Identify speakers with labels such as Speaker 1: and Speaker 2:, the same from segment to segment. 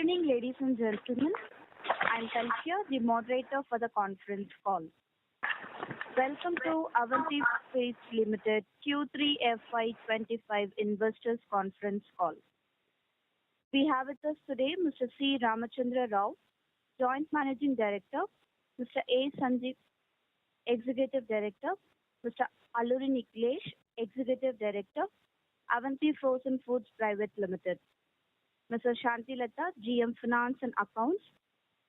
Speaker 1: evening, ladies and gentlemen. I'm Talkia, the moderator for the conference call. Welcome to Avanti Feeds Limited Q3 FY25 Investors Conference Call. We have with us today Mr. C. Ramachandra Rao, Joint Managing Director, Mr. A. Sanjeev, Executive Director, Mr. Alluri Niklesh, Executive Director, Avanti Frozen Foods Private Limited, Mr. Shanti Lata, GM Finance and Accounts,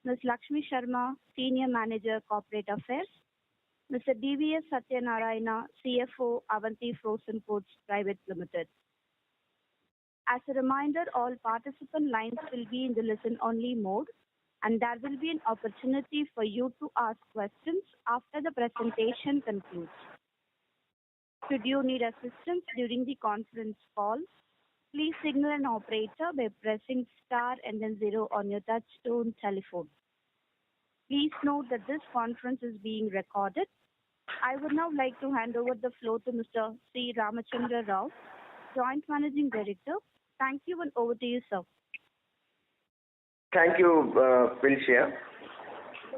Speaker 1: Ms. Lakshmi Sharma, Senior Manager Corporate Affairs, Mr. DVS Satyanarayana, CFO, Avanti Frozen Foods Private Limited. As a reminder, all participant lines will be in the listen-only mode, and there will be an opportunity for you to ask questions after the presentation concludes. Should you need assistance during the conference call, please signal an operator by pressing star and then 0 on your touch-tone telephone. Please note that this conference is being recorded. I would now like to hand over the floor to Mr. C. Ramachandra Rao, Joint Managing Director. Thank you, and over to you, sir.
Speaker 2: Thank you, Felicia.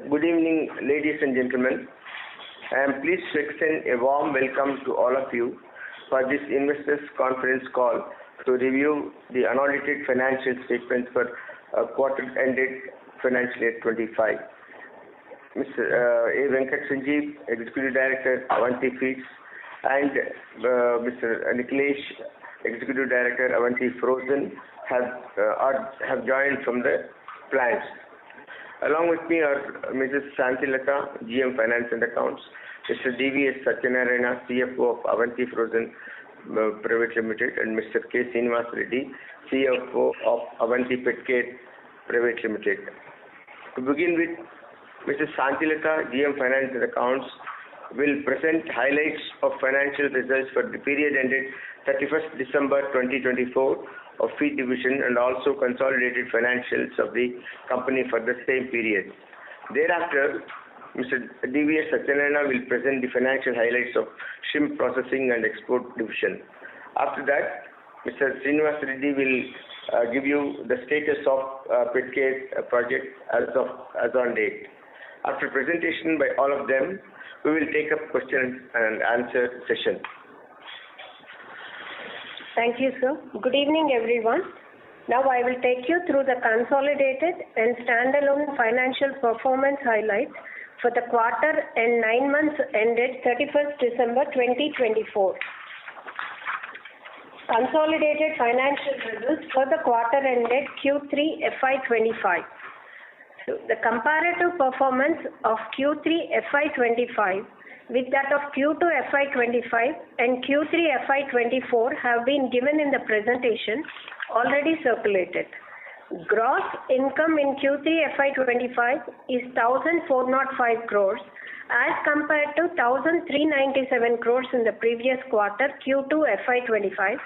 Speaker 2: Good evening, ladies and gentlemen. I am pleased to extend a warm welcome to all of you for this investors conference call to review the unaudited financial statements for quarter ended financial year 25. Mr. A. Venkat Sanjeev, Executive Director, Avanti Feeds, and Mr. Niklesh, Executive Director, Avanti Frozen, have joined from the plants. Along with me are Mrs. Shanti Lata, GM Finance and Accounts, Mr. DVS Satyanarayana, CFO of Avanti Frozen Private Limited, and Mr. K. Srinivas Reddy, CFO of Avanti Pet Care Private Limited. To begin with, Mrs. Shanti Lata, GM Finance and Accounts, will present highlights of financial results for the period ended 31st December 2024 of Feed Division and also consolidated financials of the company for the same period. Thereafter, Mr. DVS Satyanarayana will present the financial highlights of Shrimp Processing and Export Division. After that, Mr. Srinivas Reddy will give you the status of Pet Care project as on date. After presentation by all of them, we will take up question and answer session.
Speaker 3: Thank you, sir. Good evening, everyone. Now I will take you through the consolidated and standalone financial performance highlights for the quarter and 9 months ended 31st December 2024. Consolidated financial results for the quarter ended Q3 FY25. The comparative performance of Q3 FY25 with that of Q2 FY25 and Q3 FY24 have been given in the presentation already circulated. Gross income in Q3 FY25 is 1,405 crores as compared to 1,397 crores in the previous quarter Q2 FY25,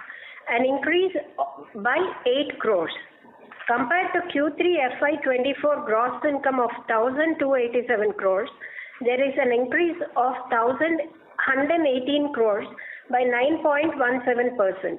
Speaker 3: an increase by 8 crores. Compared to Q3 FY24 gross income of 1,287 crores, there is an increase of 1,118 crores by 9.17%.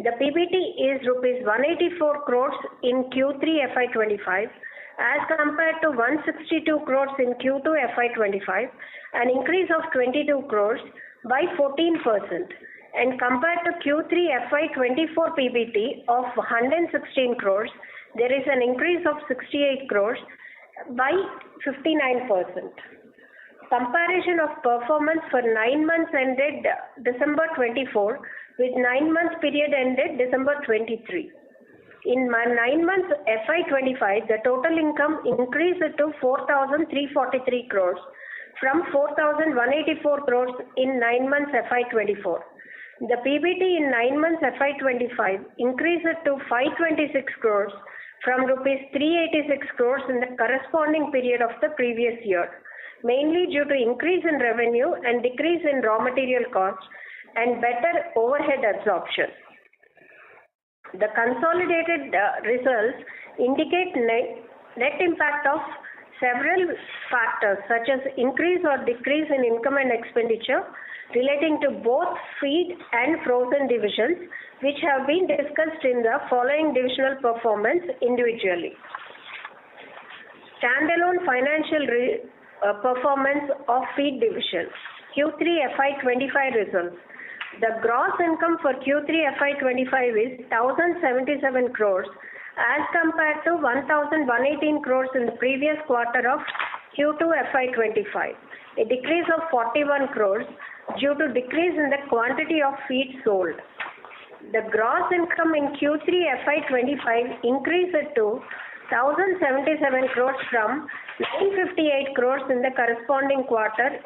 Speaker 3: The PBT is rupees 184 crores in Q3 FY25 as compared to 162 crores in Q2 FY25, an increase of 22 crores by 14%. And compared to Q3 FY24 PBT of 116 crores, there is an increase of 68 crores by 59%. Comparison of performance for 9 months ended December 24 with 9 months period ended December 23. In 9 months FY25, the total income increased to 4,343 crores from 4,184 crores in 9 months FY24. The PBT in 9 months FY25 increased to 526 crores from rupees 386 crores in the corresponding period of the previous year, mainly due to increase in revenue and decrease in raw material costs and better overhead absorption. The consolidated results indicate net impact of several factors such as increase or decrease in income and expenditure relating to both feed and frozen divisions, which have been discussed in the following divisional performance individually. Standalone financial performance of feed division. Q3 FY25 results. The gross income for Q3 FY25 is 1,077 crores as compared to 1,118 crores in the previous quarter of Q2 FY25, a decrease of 41 crores due to decrease in the quantity of feed sold. The gross income in Q3 FY25 increased to 1,077 crores from 958 crores in the corresponding quarter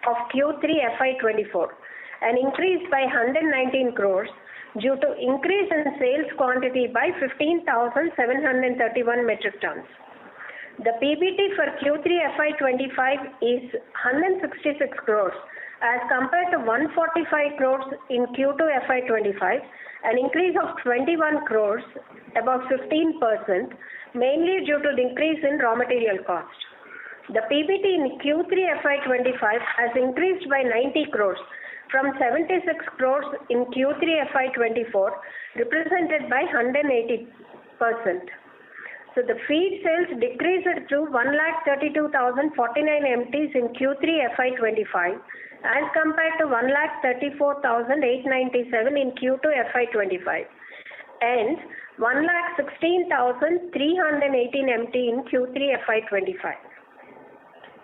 Speaker 3: of Q3 FY24, an increase by 119 crores due to increase in sales quantity by 15,731 metric tons. The PBT for Q3 FY25 is 166 crores as compared to 145 crores in Q2 FY25, an increase of 21 crores, about 15%, mainly due to the increase in raw material cost. The PBT in Q3 FY25 has increased by 90 crores from 76 crores in Q3 FY24, represented by 180%. So the feed sales decreased to 1,32,049 MTs in Q3 FY25 as compared to 1,34,897 in Q2 FY25 and 1,16,318 MT in Q3 FY25.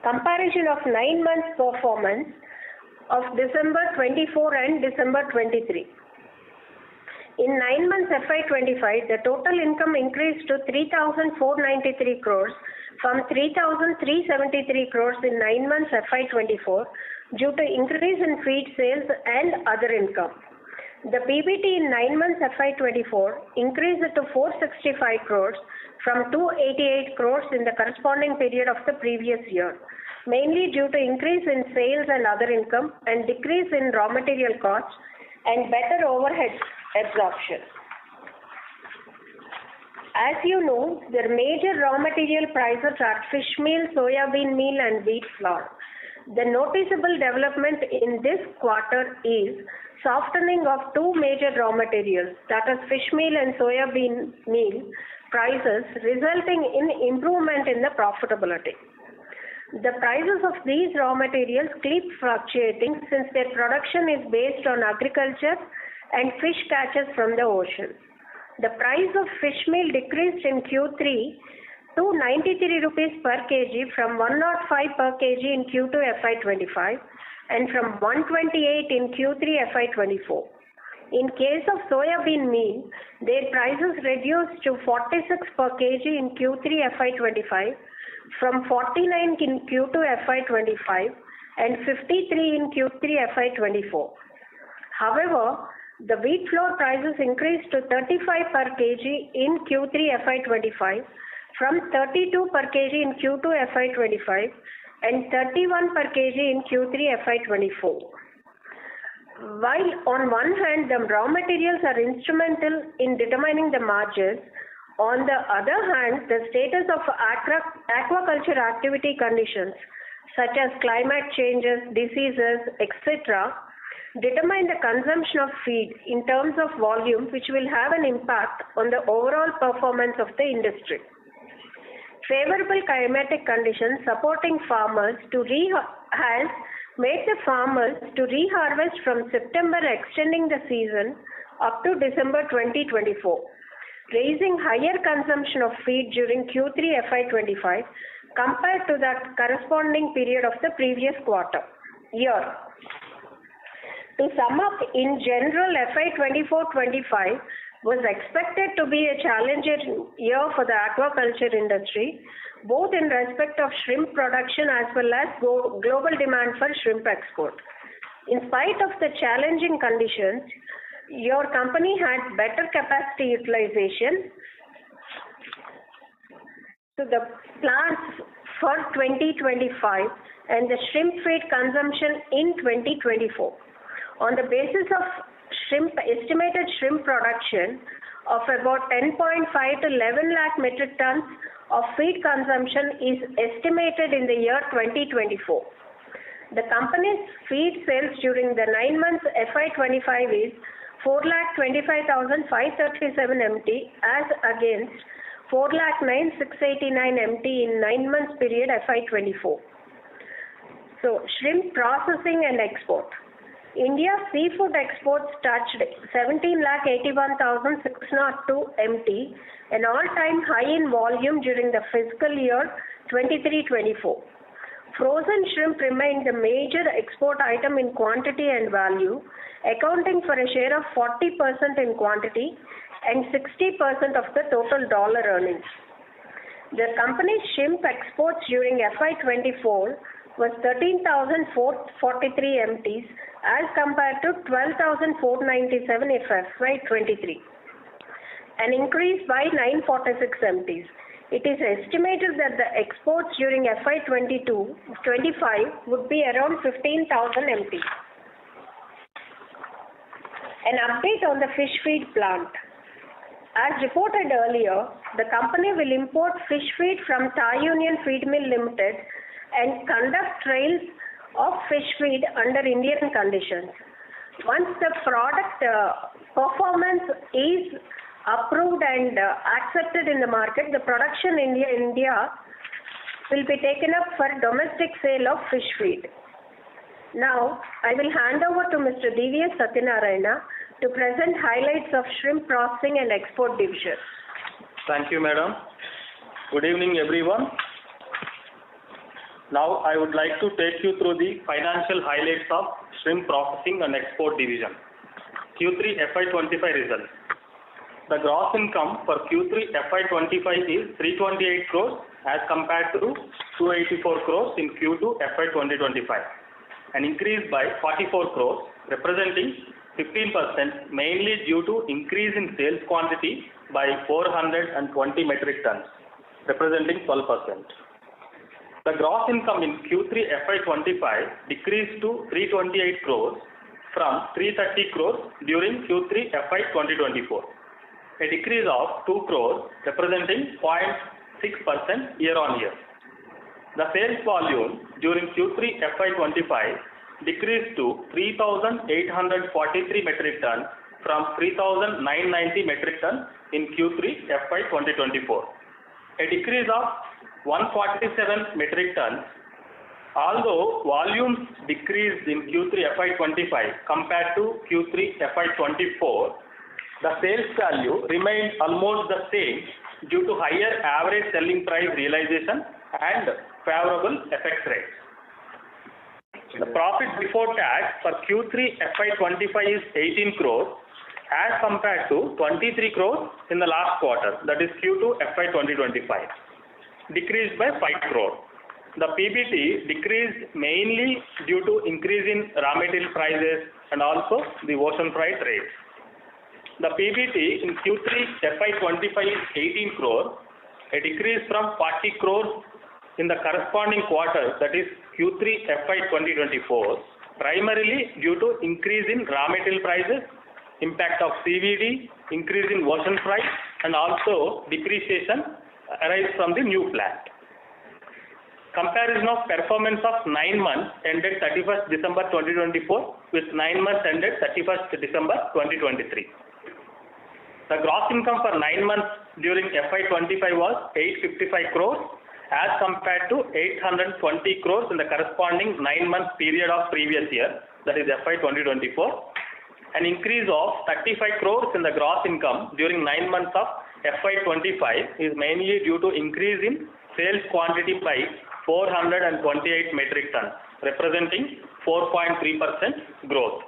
Speaker 3: Comparison of 9 months performance of December 24 and December 23. In 9 months FY25, the total income increased to 3,493 crores from 3,373 crores in 9 months FY24 due to increase in feed sales and other income. The PBT in 9 months FY24 increased to 465 crores from 288 crores in the corresponding period of the previous year, mainly due to increase in sales and other income and decrease in raw material costs and better overhead absorption. As you know, the major raw material prices are fish meal, soya bean meal and wheat flour. The noticeable development in this quarter is softening of two major raw materials, that is fish meal and soya bean meal prices, resulting in improvement in the profitability. The prices of these raw materials keep fluctuating since their production is based on agriculture and fish catches from the ocean. The price of fish meal decreased in Q3 to 93 rupees per kg from 105 per kg in Q2 FY25 and from 128 in Q3 FY24. In case of soya bean meal, their prices reduced to 46 per kg in Q3 FY25 from 49 in Q2 FY25 and 53 in Q3 FY24. However, the wheat flour prices increased to 35 per kg in Q3 FY25 from 32 per kg in Q2 FY25 and 31 per kg in Q3 FY24. While on one hand the raw materials are instrumental in determining the margins, on the other hand the status of aquaculture activity conditions such as climate changes, diseases, etc. determine the consumption of feed in terms of volume, which will have an impact on the overall performance of the industry. Favorable climatic conditions supporting farmers has made the farmers to reharvest from September, extending the season up to December 2024, raising higher consumption of feed during Q3 FY25 compared to that corresponding period of the previous year. To sum up, in general, FY24-25 was expected to be a challenging year for the aquaculture industry, both in respect of shrimp production as well as global demand for shrimp export. In spite of the challenging conditions, your company had better capacity utilization. So the plans for 2025 and the shrimp feed consumption in 2024. On the basis of estimated shrimp production of about 10.5 to 11 lakh metric tons of feed consumption is estimated in the year 2024. The company's feed sales during the 9 months FY25 is 4,25,537 MT as against 4,09,689 MT in 9 months period FY24. So, shrimp processing and export. India's seafood exports touched 17,81,602 MT, an all-time high in volume during the fiscal year 23-24. Frozen shrimp remained the major export item in quantity and value, accounting for a share of 40% in quantity and 60% of the total dollar earnings. The company's shrimp exports during FY24 was 13,443 MTs as compared to 12,497 in FY23, an increase by 946 MTs. It is estimated that the exports during FY25 would be around 15,000 MT. An update on the fish feed plant. As reported earlier, the company will import fish feed from Thai Union Feed Mill Limited and conduct trials of fish feed under Indian conditions. Once the product performance is approved and accepted in the market, the production in India will be taken up for domestic sale of fish feed. Now, I will hand over to Mr. D.V.S. Satyanarayana to present highlights of shrimp processing and export division.
Speaker 4: Thank you, madam. Good evening, everyone. Now, I would like to take you through the financial highlights of shrimp processing and export division. Q3 FY25 results. The gross income for Q3 FY25 is 328 crores as compared to 284 crores in Q2 FY2025, an increase by 44 crores, representing 15%, mainly due to increase in sales quantity by 420 metric tons, representing 12%. The gross income in Q3 FY25 decreased to 328 crores from 330 crores during Q3 FY2024. A decrease of 2 crores representing 0.6% year-on-year. The sales volume during Q3 FY25 decreased to 3,843 metric tons from 3,990 metric tons in Q3 FY2024. A decrease of 147 metric tons. Although volumes decreased in Q3 FY25 compared to Q3 FY24, the sales value remained almost the same due to higher average selling price realization and favorable FX rates. The profit before tax for Q3 FY25 is 18 crores as compared to 23 crores in the last quarter, that is Q2 FY2025, decreased by 5 crores. The PBT decreased mainly due to increase in raw material prices and also the ocean freight rates. The PBT in Q3 FY25 is 18 crores, a decrease from 40 crores in the corresponding quarter, that is Q3 FY2024, primarily due to increase in raw material prices, impact of CVD, increase in ocean freight, and also depreciation arise from the new plant. Comparison of performance of 9 months ended 31st December 2024 with 9 months ended 31st December 2023. The gross income for 9 months during FY25 was 855 crores as compared to 820 crores in the corresponding 9-month period of previous year, that is FY2024. An increase of 35 crores in the gross income during 9 months of FY25 is mainly due to increase in sales quantity by 428 metric tons, representing 4.3% growth.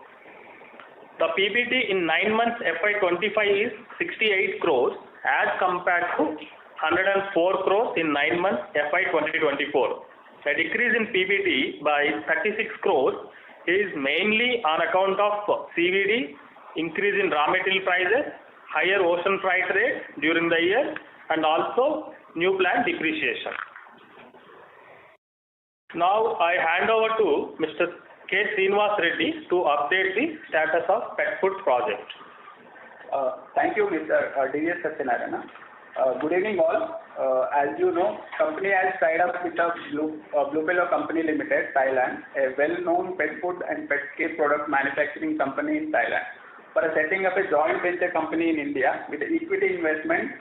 Speaker 4: The PBT in 9 months FY25 is 68 crores as compared to 104 crores in 9 months FY2024. A decrease in PBT by 36 crores is mainly on account of CVD, increase in raw material prices, higher ocean freight rate during the year, and also new plant depreciation. Now I hand over to Mr. K. Srinivas Reddy to update the status of pet food project.
Speaker 5: Thank you, Mr. D.V.S. Satyanarayana. Good evening all. As you know, company has tied up with a Bluefalo Company Limited, Thailand, a well-known pet food and pet care product manufacturing company in Thailand, for setting up a joint venture company in India with equity investment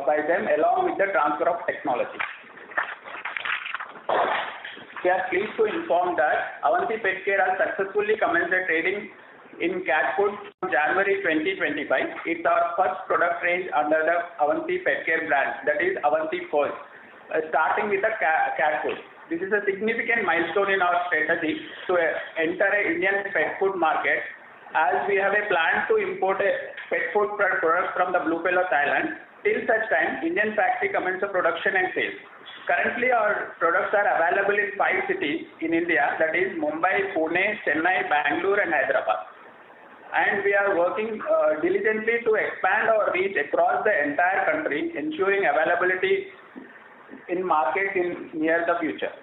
Speaker 5: by them along with the transfer of technology. We are pleased to inform that Avanti Pet Care has successfully commenced the trading in cat food from January 2025. It's our first product range under the Avanti Pet Care brand, that is Avanti Feeds, starting with the cat food. This is a significant milestone in our strategy to enter an Indian pet food market, as we have a plan to import a pet food product from the Bluefalo, Thailand. Till such time, Indian factory commences production and sales. Currently, our products are available in 5 cities in India, that is Mumbai, Pune, Chennai, Bangalore and Hyderabad. And we are working diligently to expand our reach across the entire country, ensuring availability in market in near the future.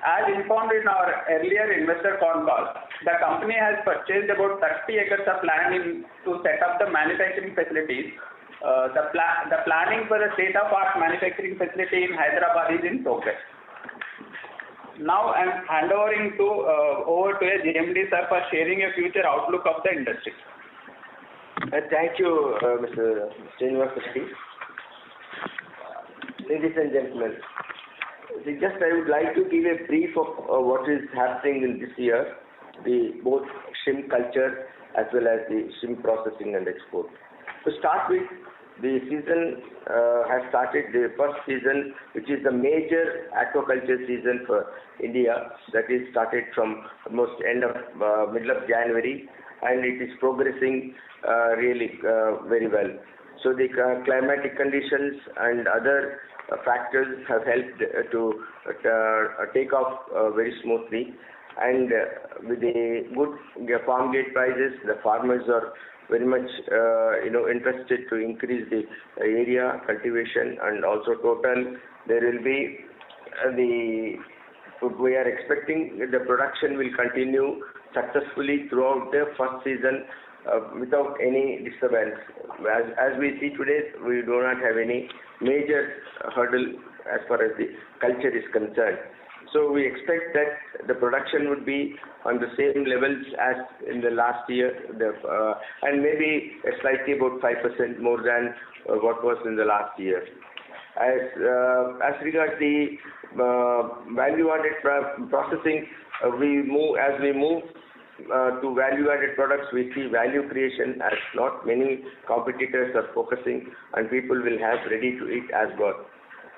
Speaker 5: As informed in our earlier investor con call, the company has purchased about 30 acres of land to set up the manufacturing facilities. The planning for the state-of-art manufacturing facility in Hyderabad is in progress. Now I am handovering over to a GMD sir for sharing a future outlook of the industry.
Speaker 2: Thank you, Mr. Srinivas. Ladies and gentlemen, I would like to give a brief of what is happening in this year, both shrimp culture as well as the shrimp processing and export. To start with, the season has started, the first season, which is the major aquaculture season for India. That is started from almost middle of January, and it is progressing really very well. So the climatic conditions and other factors have helped to take off very smoothly, and with the good farm gate prices, the farmers are very much interested to increase the area cultivation, and also total there will be we are expecting the production will continue successfully throughout the first season without any disturbance. As we see today, we do not have any major hurdle as far as the culture is concerned. So we expect that the production would be on the same levels as in the last year, and maybe slightly about 5% more than what was in the last year. As regards the value-added processing, as we move to value-added products, we see value creation as not many competitors are focusing, and people will have ready-to-eat as well.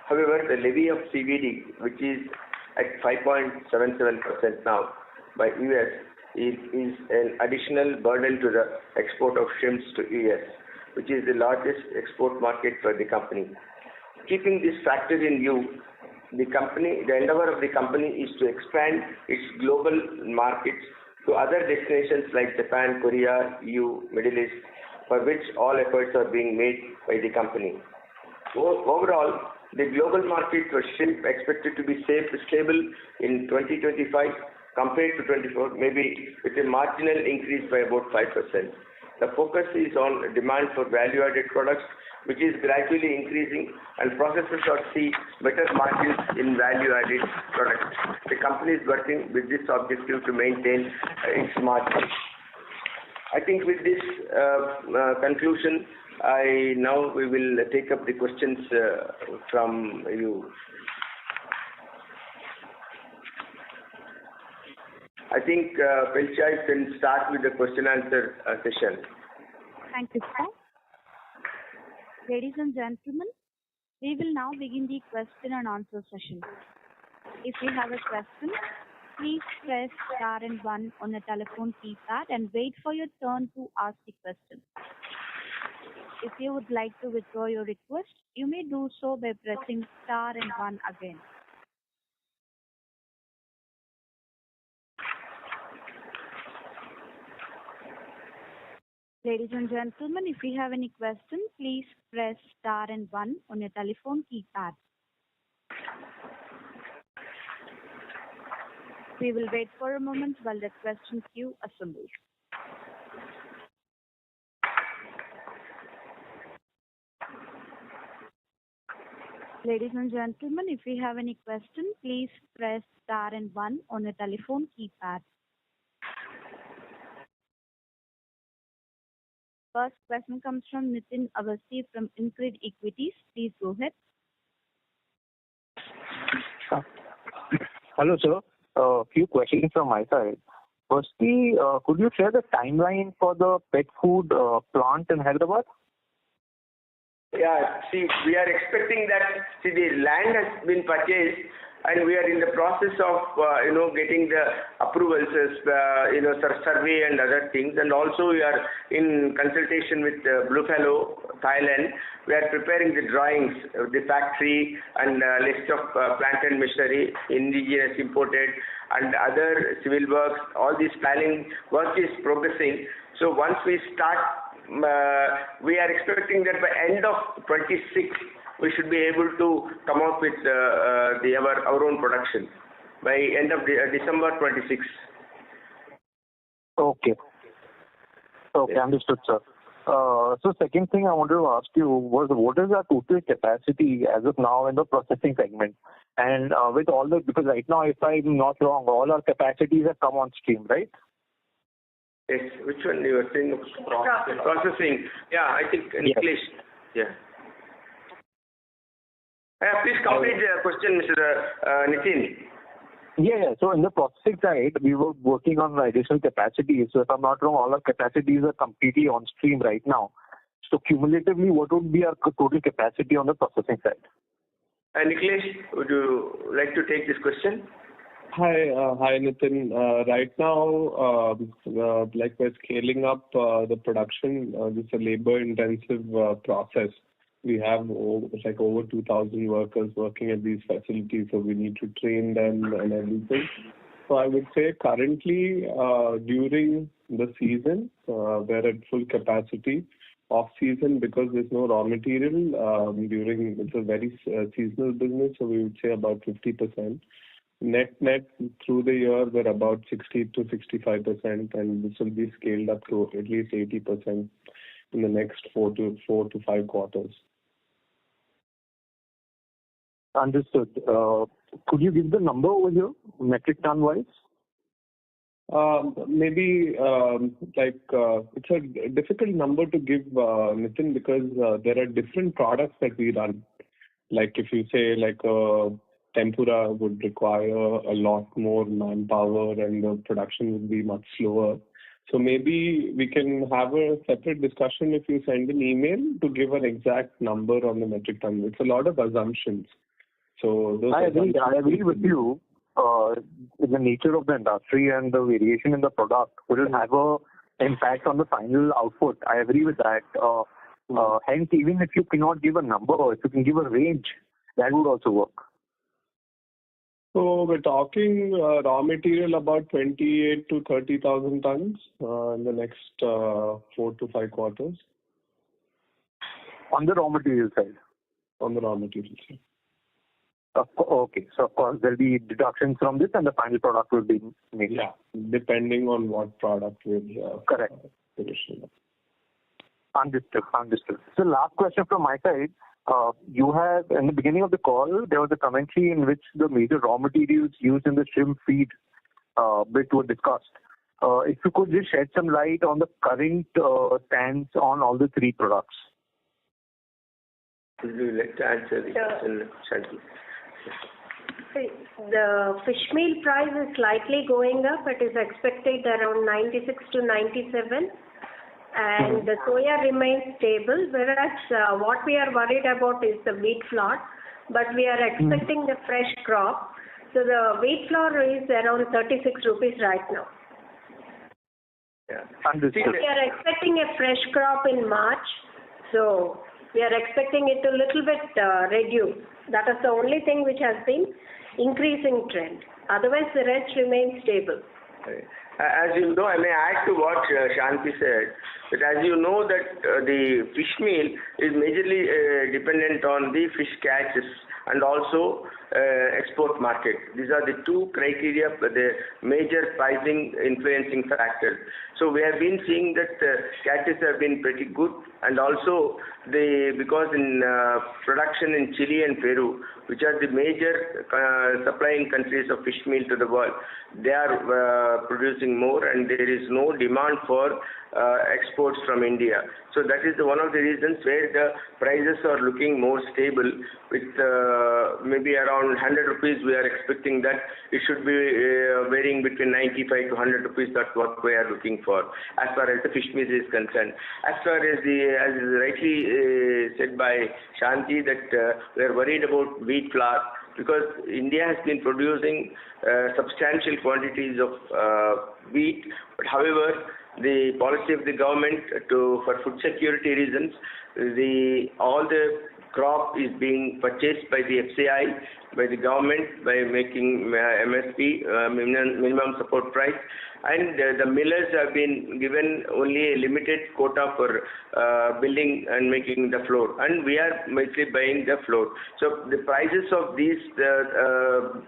Speaker 2: However, the levy of CVD, which is at 5.77% now by US, is an additional burden to the export of shrimps to US, which is the largest export market for the company. Keeping this factor in view, the endeavor of the company is to expand its global markets to other destinations like Japan, Korea, EU, Middle East, for which all efforts are being made by the company. Overall, the global market for shrimp expected to be stable in 2025 compared to 24, maybe with a marginal increase by about 5%. The focus is on demand for value-added products, which is gradually increasing, and processors are see better margins in value-added products. The company is working with this objective to maintain its margins. I think with this conclusion, now we will take up the questions from you. I think Pelchai can start with the question-answer session.
Speaker 1: Thank you, sir. Ladies and gentlemen, we will now begin the question and answer session. If you have a question, please press star and 1 on the telephone keypad and wait for your turn to ask the question. If you would like to withdraw your request, you may do so by pressing star and 1 again. Ladies and gentlemen, if you have any questions, please press star and 1 on your telephone keypad. We will wait for a moment while the question queue assembles. Ladies and gentlemen, if you have any question, please press star and 1 on your telephone keypad. First question comes from Nitin Awasthi from Incred Equities. Please go ahead.
Speaker 6: Hello, sir. A few questions from my side. Firstly, could you share the timeline for the pet food plant in Hyderabad?
Speaker 2: Yeah, see, we are expecting that, the land has been purchased and we are in the process of, getting the approvals, survey and other things. And also we are in consultation with Bluefalo, Thailand. We are preparing the drawings of the factory and list of plant and machinery, indigenous, imported, and other civil works. All this planning work is progressing. So once we start, we are expecting that by end of 26, we should be able to come up with our own production by end of December 26.
Speaker 6: Okay, understood, sir. So second thing I wanted to ask you was, what is our total capacity as of now in the processing segment? And with all the, because right now, if I'm not wrong, all our capacities have come on stream, right?
Speaker 2: Yes, which one you were saying? Processing. Yeah, I think English. Yeah. Please complete the question, Mr. Nitin.
Speaker 6: Yeah. So in the processing side, we were working on additional capacities. So if I'm not wrong, all our capacities are completely on stream right now. So cumulatively, what would be our total capacity on the processing side?
Speaker 2: Niklesh, would you like to take this question?
Speaker 7: Hi, Nitin. Right now, like we're scaling up the production. This is a labor-intensive process. We have over 2,000 workers working at these facilities, so we need to train them and everything. So I would say currently, during the season, we're at full capacity. Off season, because there's no raw material, it's a very seasonal business, so we would say about 50%. Net through the year, we're about 60 to 65%, and this will be scaled up to at least 80% in the next 4 to 5 quarters.
Speaker 6: Understood. Could you give the number over here, metric ton wise?
Speaker 7: Maybe it's a difficult number to give, Nitin, because there are different products that we run. Like if you say tempura would require a lot more manpower and the production would be much slower. So maybe we can have a separate discussion if you send an email to give an exact number on the metric ton. It's a lot of assumptions. So I
Speaker 6: agree with you. The nature of the industry and the variation in the product will have an impact on the final output. I agree with that. Hence, even if you cannot give a number, or if you can give a range, that would also work.
Speaker 7: So we're talking raw material about 28 to 30,000 tons in the next 4 to 5 quarters.
Speaker 6: On the raw material side?
Speaker 7: On the raw material side.
Speaker 6: Okay. So of course there'll be deductions from this and the final product will be made.
Speaker 7: Yeah, depending on what product we're
Speaker 6: correct. Understood. So last question from my side. You have, in the beginning of the call, there was a commentary in which the major raw materials used in the shrimp feed bit were discussed. If you could just shed some light on the current stance on all the 3 products.
Speaker 2: Would you like to answer the question, Shanti?
Speaker 3: The fish meal price is slightly going up. It is expected around 96 to 97. And the soya remains stable, whereas what we are worried about is the wheat flour, but we are expecting the fresh crop. So the wheat flour is around 36 rupees right now.
Speaker 6: Yeah, understood.
Speaker 3: We are expecting a fresh crop in March, so we are expecting it to little bit reduce. That is the only thing which has been increasing trend. Otherwise, the rest remains stable.
Speaker 2: As you know, I may add to what Shanti said, that as you know that the fish meal is majorly dependent on the fish catches and also export market. These are the two criteria, the major pricing influencing factors. So we have been seeing that catches have been pretty good, and also because in production in Chile and Peru, which are the major supplying countries of fish meal to the world, they are producing more, and there is no demand for exports from India. So that is one of the reasons where the prices are looking more stable, with maybe around 100 rupees. We are expecting that it should be varying between 95 to 100 rupees. That's what we are looking for as far as the fish meal is concerned. As far as as rightly said by Shanti, that we are worried about wheat flour, because India has been producing substantial quantities of wheat, but however, the policy of the government for food security reasons, all the crop is being purchased by the FCI, by the government, by making MSP, minimum support price, and the millers have been given only a limited quota for building and making the flour, and we are mostly buying the flour. So the prices of these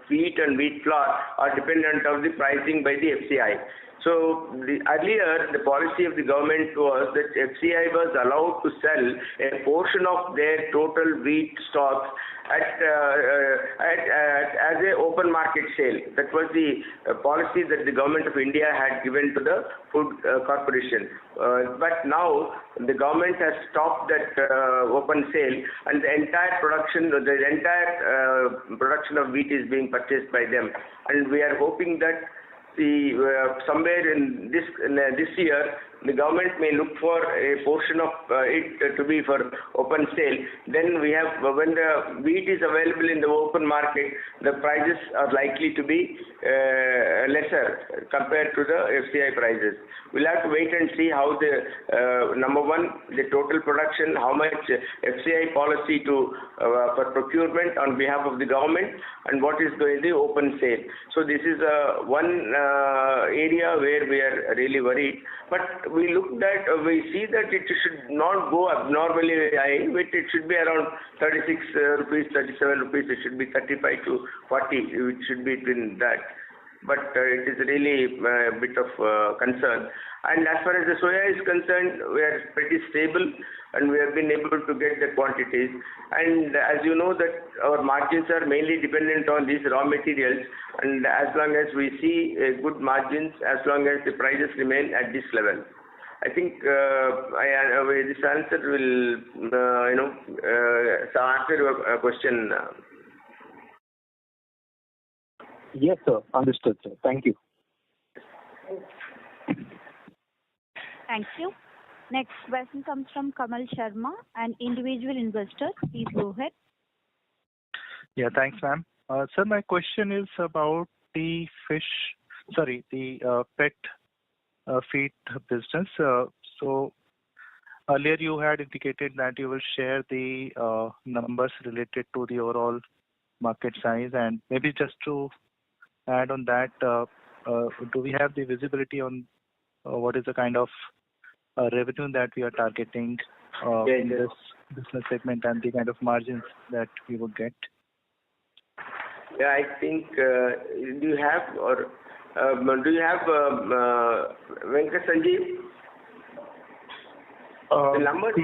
Speaker 2: wheat and wheat flour are dependent on the pricing by the FCI. So earlier, the policy of the government was that FCI was allowed to sell a portion of their total wheat stocks as an open market sale. That was the policy that the government of India had given to the food corporation. But now the government has stopped that open sale, and the entire production of wheat is being purchased by them. And we are hoping that somewhere in this year, the government may look for a portion of it to be for open sale. Then when the wheat is available in the open market, the prices are likely to be lesser compared to the FCI prices. We'll have to wait and see how number one, the total production, how much FCI policy for procurement on behalf of the government, and what is going to be open sale. So this is one area where we are really worried. But we see that it should not go abnormally high, but it should be around 36 rupees, 37 rupees. It should be 35 to 40. It should be between that. But it is really a bit of concern. And as far as the soya is concerned, we are pretty stable, and we have been able to get the quantities. And as you know, that our margins are mainly dependent on these raw materials, and as long as we see good margins, as long as the prices remain at this level, I think this answer will answer your question.
Speaker 6: Yes, sir. Understood, sir. Thank you.
Speaker 1: Thank you. Next question comes from Kamal Sharma, an individual investor. Please go ahead.
Speaker 8: Yeah, thanks, ma'am. Sir, my question is about the pet feed business. So earlier you had indicated that you will share the numbers related to the overall market size, and maybe just to add on that, do we have the visibility on what is the kind of revenue that we are targeting in this business segment, and the kind of margins that we would get?
Speaker 2: Yeah, I think do you have Venkat Sanjeev? The numbers?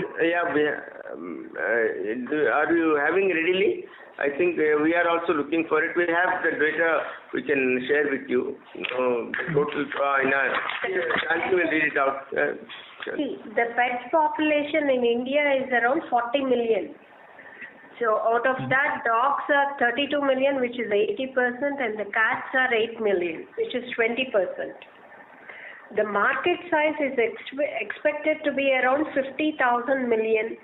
Speaker 2: Are you having readily? I think we are also looking for it. We have the data we can share with you. The total, Shanti will read it out.
Speaker 3: See, the pet population in India is around 40 million. So out of that, dogs are 32 million, which is 80%, and the cats are 8 million, which is 20%. The market size is expected to be around 50,000 million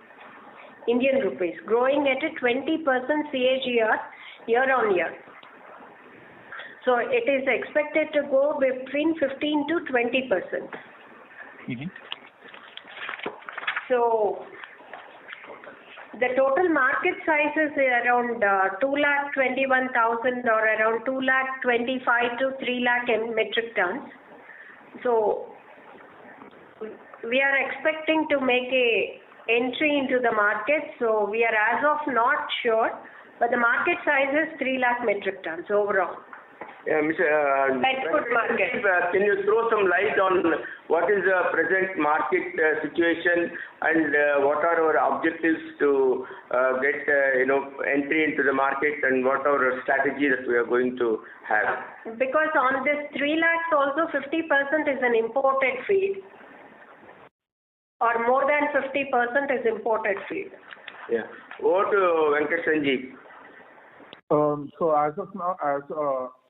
Speaker 3: Indian rupees, growing at a 20% CAGR year on year. So it is expected to go between 15 to 20%.
Speaker 8: Mm-hmm.
Speaker 3: So the total market size is around 2,21,000 or around 2,25,000 to 3,00,000 metric tons. So we are expecting to make a entry into the market. So we are as of not sure, but the market size is 3 lakh metric tons overall.
Speaker 2: Yeah, Mr.
Speaker 3: Pet food market.
Speaker 2: Can you throw some light on what is the present market situation and what are our objectives to get entry into the market, and what are our strategy that we are going to have?
Speaker 3: Because on this 3 lakhs also 50% is an imported feed, or more than 50% is imported feed.
Speaker 2: Yeah. Over to Venkat Sanjeev.
Speaker 9: So as of now,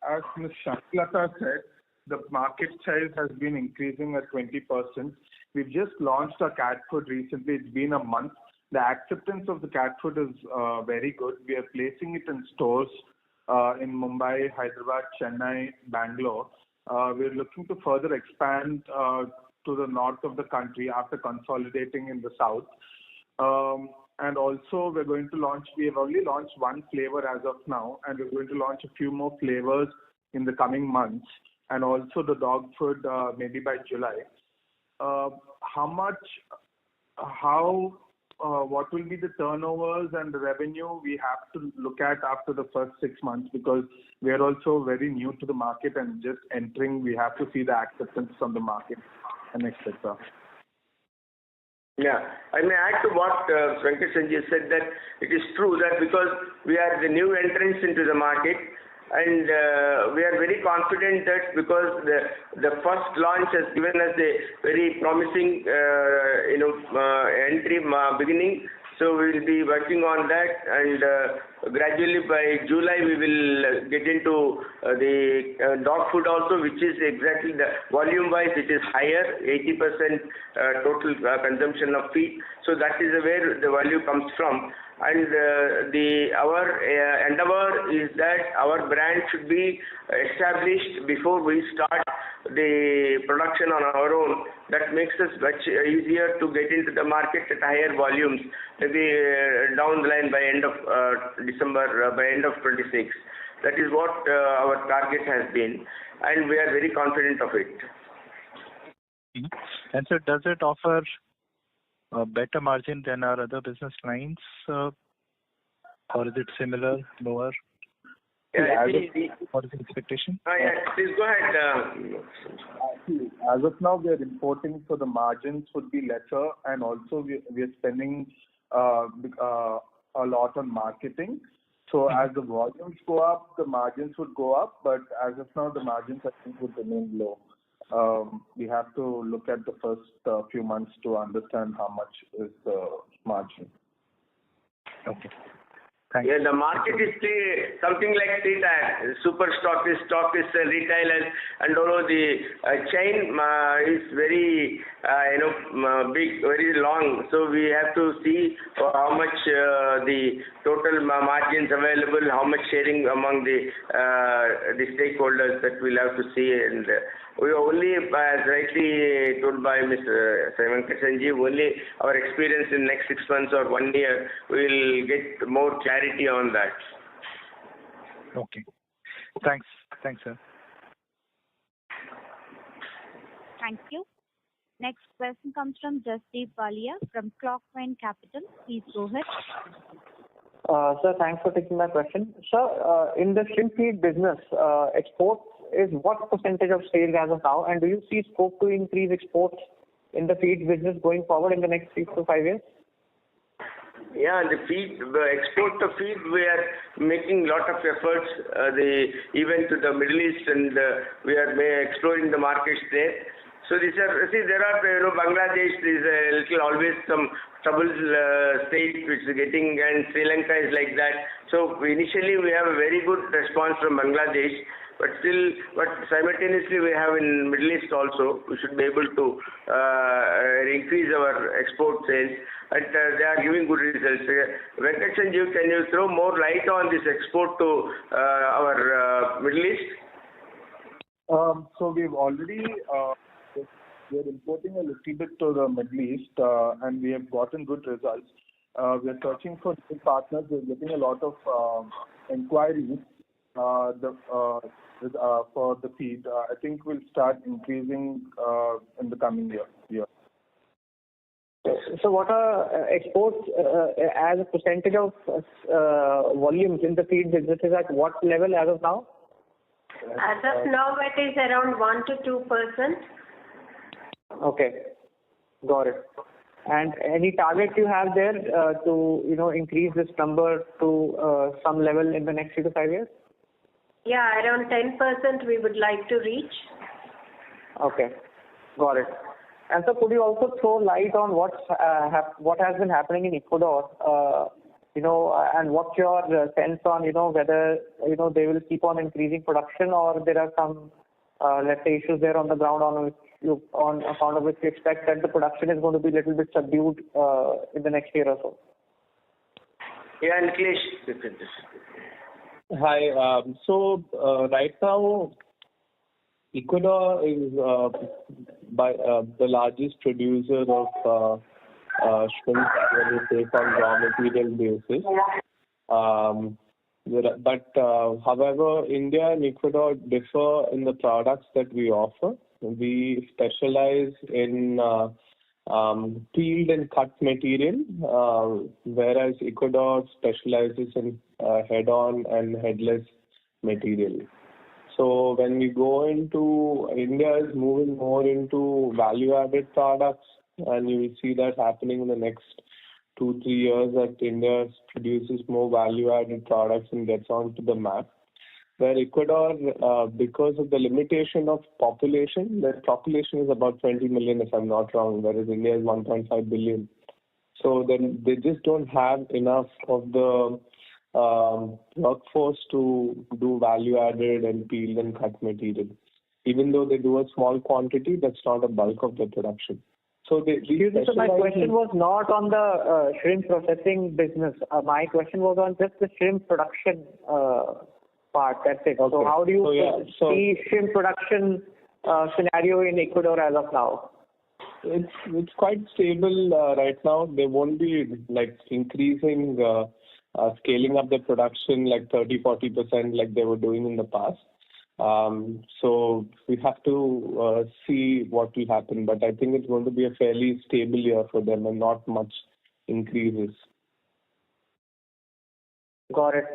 Speaker 9: as Ms. Shantilata said, the market size has been increasing at 20%. We've just launched our cat food recently. It's been a month. The acceptance of the cat food is very good. We are placing it in stores in Mumbai, Hyderabad, Chennai, Bangalore. We're looking to further expand to the north of the country after consolidating in the south. And also we're going to launch, we have only launched one flavor as of now, and we're going to launch a few more flavors in the coming months, and also the dog food maybe by July. What will be the turnovers and the revenue we have to look at after the first 6 months, because we are also very new to the market and just entering. We have to see the acceptance from the market and etc.
Speaker 2: Yeah, I may add to what Venkat Sanjeev said, that it is true that because we are the new entrants into the market, and we are very confident that because the first launch has given us a very promising entry beginning. So we will be working on that, and gradually by July we will get into the dog food also, which is exactly the volume-wise it is higher, 80% total consumption of feed. So that is where the value comes from. And our endeavor is that our brand should be established before we start the production on our own. That makes us much easier to get into the market at higher volumes, maybe down the line by end of December, by end of 26. That is what our target has been, and we are very confident of it.
Speaker 8: Mm-hmm. And so does it offer a better margin than our other business lines, or is it similar, lower?
Speaker 2: Yeah,
Speaker 8: what is the expectation?
Speaker 2: Yeah, please go ahead.
Speaker 9: As of now, we are importing, so the margins would be lesser, and also we are spending a lot on marketing. So as the volumes go up, the margins would go up, but as of now, the margins I think would remain low. We have to look at the first few months to understand how much is the margin.
Speaker 8: Okay. Thank you.
Speaker 2: Yeah, the market is something like super stockists, retailers, and although the chain is very big, very long, so we have to see how much the total margins available, how much sharing among the stakeholders, that we'll have to see. And we only, as rightly told by Mr. Venkat Sanjeev, only our experience in next 6 months or 1 year, we will get more clarity on that.
Speaker 8: Okay. Thanks, sir.
Speaker 1: Thank you. Next question comes from Jasdeep Walia from Clockvine Capital. Please go ahead.
Speaker 10: Sir, thanks for taking my question. Sir, in the shrimp feed business, export is what percentage of sales as of now, and do you see scope to increase exports in the feed business going forward in the next 3 to 5 years?
Speaker 2: Yeah, the export of feed, we are making lot of efforts, even to the Middle East, and we are exploring the markets there. So there are Bangladesh is a little always some trouble state which is getting, and Sri Lanka is like that. So initially we have a very good response from Bangladesh, but simultaneously we have in Middle East also. We should be able to increase our export sales, and they are giving good results. Venkat Sanjeev, can you throw more light on this export to our Middle East?
Speaker 9: So we've already we're importing a little bit to the Middle East, and we have gotten good results. We're searching for new partners. We're getting a lot of inquiries for the feed. I think we'll start increasing in the coming year.
Speaker 10: So what are exports as a percentage of volumes in the feed business is at what level as of now?
Speaker 3: As of now, it is around 1 to 2%.
Speaker 10: Okay, got it. And any target you have there to increase this number to some level in the next 3 to 5 years?
Speaker 3: Yeah, around 10% we would like to reach.
Speaker 10: Okay, got it. And so could you also throw light on what has been happening in Ecuador, and what's your sense on, whether, they will keep on increasing production or there are some, let's say, issues there on the ground on account of which you expect that the production is going to be a little bit subdued in the next year or so?
Speaker 2: Yeah, Nikhilesh.
Speaker 7: Hi. So right now, Ecuador is by the largest producer of shrimp when you take on raw material basis. However, India and Ecuador differ in the products that we offer. We specialize in peeled and cut material, whereas Ecuador specializes in head-on and headless material. So when we go into, India is moving more into value-added products, and you will see that happening in the next 2-3 years, that India produces more value-added products and gets onto the map. Where Ecuador, because of the limitation of population, their population is about 20 million, if I'm not wrong, whereas India is 1.5 billion. So then they just don't have enough of the workforce to do value-added and peeled and cut material. Even though they do a small quantity, that's not a bulk of their production. So
Speaker 10: so my question was not on the shrimp processing business. My question was on just the shrimp production part. That's it. Okay. So how do you see shrimp production scenario in Ecuador as of now?
Speaker 7: It's quite stable right now. They won't be increasing, scaling up the production like 30-40% like they were doing in the past. So we have to see what will happen. But I think it's going to be a fairly stable year for them and not much increases.
Speaker 10: Got it,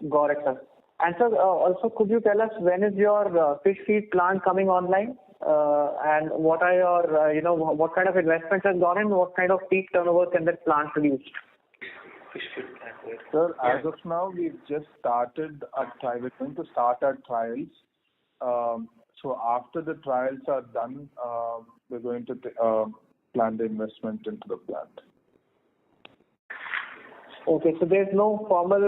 Speaker 10: sir. And sir, also could you tell us when is your fish feed plant coming online? And what are your, what kind of investments have gone in? What kind of peak turnover can that plant produce?
Speaker 9: Sir, as of now, we've just started our trial. We're going to start our trials. So after the trials are done, we're going to plan the investment into the plant.
Speaker 10: Okay, so there's no formal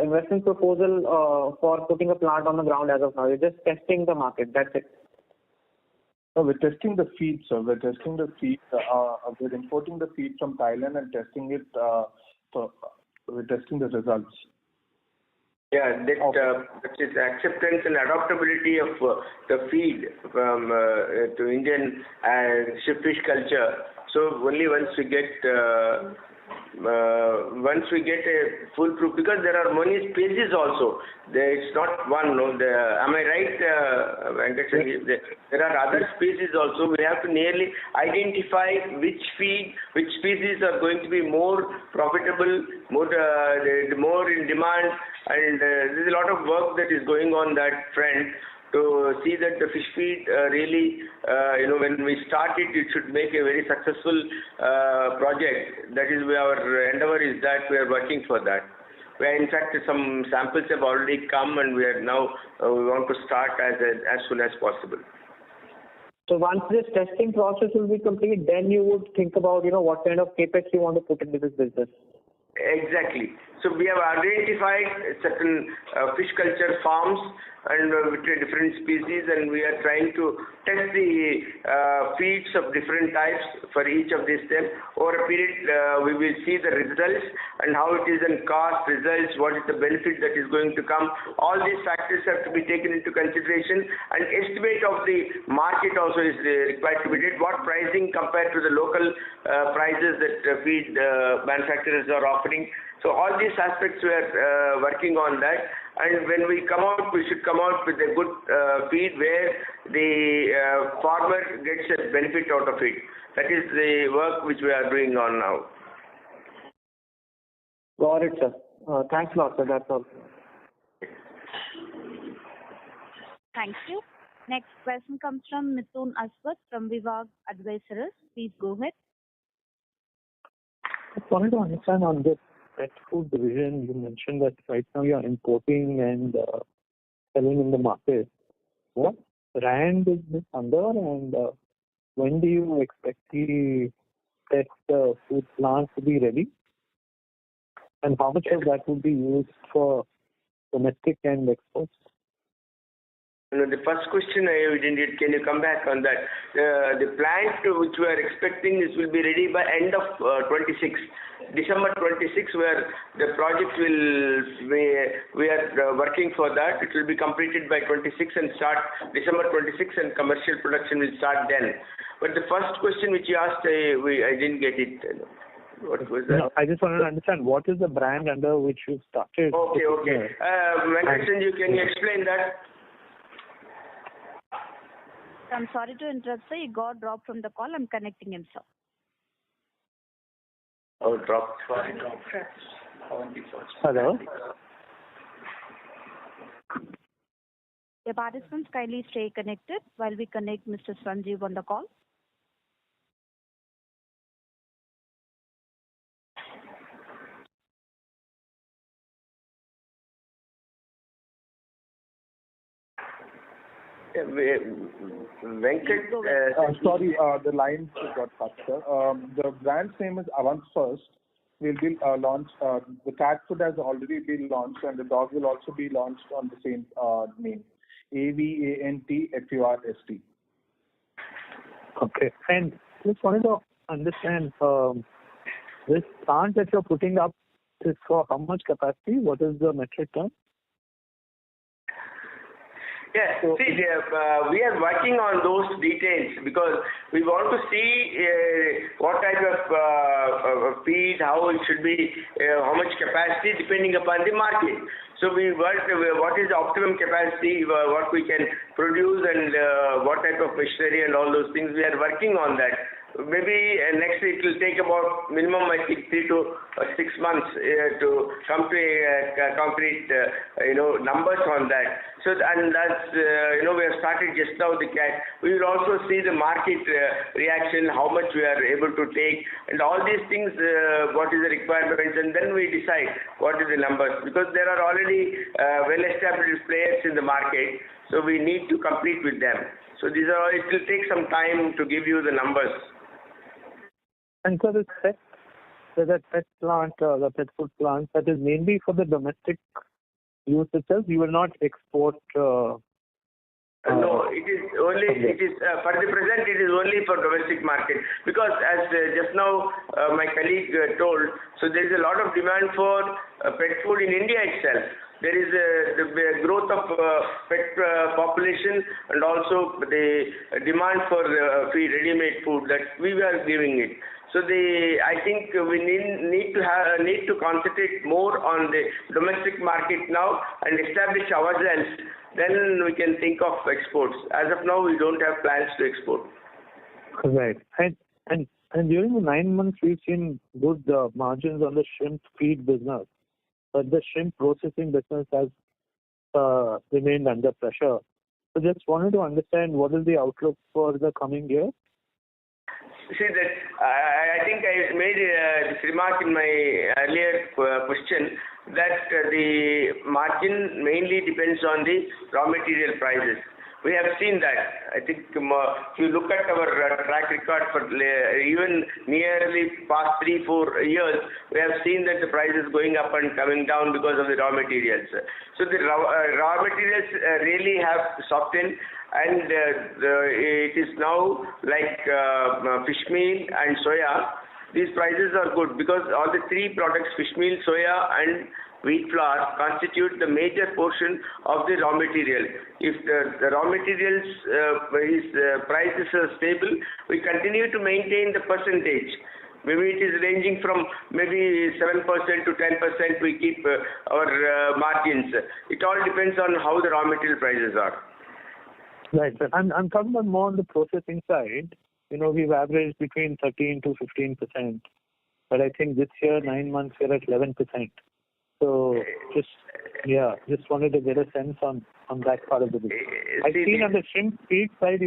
Speaker 10: investment proposal for putting a plant on the ground as of now. You're just testing the market. That's it.
Speaker 9: No, we're testing the feed, sir. We're testing the feed. We're importing the feed from Thailand and testing it. We're testing the results.
Speaker 2: Yeah, that is acceptance and adaptability of the feed from to Indian fish culture. So only once we get a foolproof, because there are many species also. It's not one. No, am I right, Venkatesh? There are other species also. We have to nearly identify which species are going to be more profitable, more in demand, and there's a lot of work that is going on that front to see that the fish feed really, when we start it, it should make a very successful project. That is where our endeavor is, that we are working for that. Where in fact some samples have already come, and we are now we want to start as soon as possible.
Speaker 10: So once this testing process will be complete, then you would think about what kind of capex you want to put into this business.
Speaker 2: Exactly. So we have identified certain fish culture farms and with different species, and we are trying to test the feeds of different types for each of these steps. Over a period, we will see the results and how it is in cost, results, what is the benefit that is going to come. All these factors have to be taken into consideration, and estimate of the market also is required to be did. What pricing compared to the local prices that feed manufacturers are offering. So So all these aspects we are working on that, and when we come out, we should come out with a good feed where the farmer gets a benefit out of it. That is the work which we are doing on now.
Speaker 10: Got it, sir. Thanks a lot, sir. That's all.
Speaker 1: Thank you. Next question comes from Mithun Aswath from Vivag Advisors. Please go ahead.
Speaker 6: I wanted to understand on this pet food division, you mentioned that right now you are importing and selling in the market. What brand is this under, and when do you expect the pet food plant to be ready? And how much of that would be used for domestic and exports?
Speaker 2: The first question I didn't get. Can you come back on that? The plant which we are expecting will be ready by end of 26, December 26, where the project we are working for that. It will be completed by 26 and start December 26, and commercial production will start then. But the first question which you asked, I didn't get it. What was that?
Speaker 6: No, I just wanted to understand what is the brand under which you started.
Speaker 2: Okay. Venkat, can you explain that?
Speaker 1: I'm sorry to interrupt, sir. You got dropped from the call. I'm connecting him, sir.
Speaker 2: Oh, dropped.
Speaker 6: Hello?
Speaker 1: The participants, kindly stay connected while we connect Mr. Sanjeev on the call.
Speaker 2: Venkat,
Speaker 9: sorry, the line got cut, sir. The brand's name is Avanti First. Will be launched. The cat food has already been launched, and the dog will also be launched on the same name, Avanti Feeds.
Speaker 6: Okay. And just wanted to understand, this plant that you're putting up is for how much capacity? What is the metric ton?
Speaker 2: Yeah, see, we are working on those details because we want to see what type of feed, how it should be, how much capacity depending upon the market. So we work what is the optimum capacity, what we can produce, and what type of machinery and all those things. We are working on that. Maybe next week it will take about minimum, I think, 3 to 6 months to come to a concrete, numbers on that. So, and that's, we have started just now the cat. We will also see the market reaction, how much we are able to take, and all these things, what is the requirements, and then we decide what is the numbers. Because there are already well-established players in the market, so we need to compete with them. So it will take some time to give you the numbers.
Speaker 6: And so this pet plant, the pet food plant, that is mainly for the domestic use itself. You will not export.
Speaker 2: No, it is only. It is for the present. It is only for domestic market because, as just now my colleague told, so there is a lot of demand for pet food in India itself. There is the growth of pet population, and also the demand for ready-made food that we are giving it. So I think we need to concentrate more on the domestic market now and establish ourselves. Then we can think of exports. As of now, we don't have plans to export.
Speaker 6: Right. And during the 9 months, we've seen good margins on the shrimp feed business, but the shrimp processing business has remained under pressure. So just wanted to understand what is the outlook for the coming year?
Speaker 2: See that I think I made this remark in my earlier question that the margin mainly depends on the raw material prices. We have seen that. I think if you look at our track record for even nearly past 3-4 years, we have seen that the price is going up and coming down because of the raw materials. So the raw materials really have softened, and it is now like fish meal and soya. These prices are good because all the three products, fish meal, soya and wheat flour, constitute the major portion of the raw material. If the raw materials prices are stable, we continue to maintain the percentage. Maybe it is ranging from maybe 7% to 10% we keep our margins. It all depends on how the raw material prices are.
Speaker 8: Right, sir. I'm talking about more on the processing side. We've averaged between 13 to 15%, but I think this year, 9 months, we're at 11%. So just wanted to get a sense on that part of the business. I've seen on the shrimp feed side,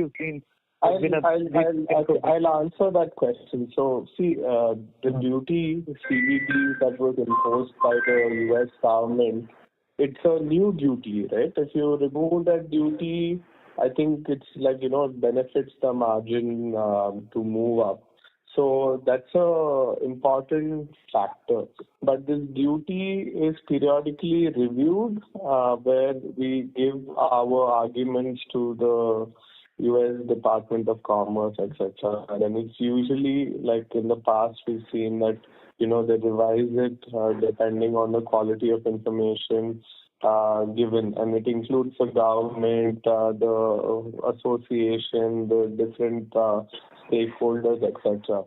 Speaker 7: I'll answer that question. So, see, the duty, the CVD that was imposed by the U.S. government, it's a new duty, right? If you remove that duty, I think it's like, it benefits the margin to move up. So that's a important factor. But this duty is periodically reviewed where we give our arguments to the U.S. Department of Commerce, etc. And it's usually like in the past we've seen that, they revise it depending on the quality of information given, and it includes the government, the association, the different stakeholders, etc.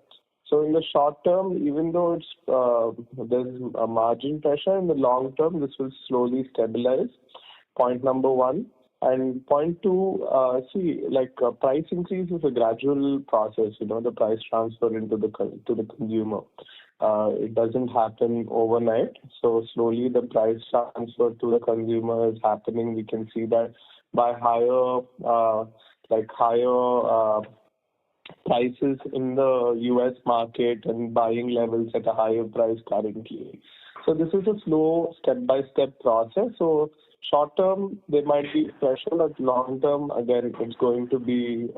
Speaker 7: So in the short term, even though there's a margin pressure, in the long term, this will slowly stabilize. Point number one. And point two, price increase is a gradual process, the price transfer to the consumer. It doesn't happen overnight. So slowly the price transfer to the consumer is happening. We can see that by higher prices in the U.S. market and buying levels at a higher price currently. So this is a slow step-by-step process. So short term, there might be pressure, but long term, again, it's going to be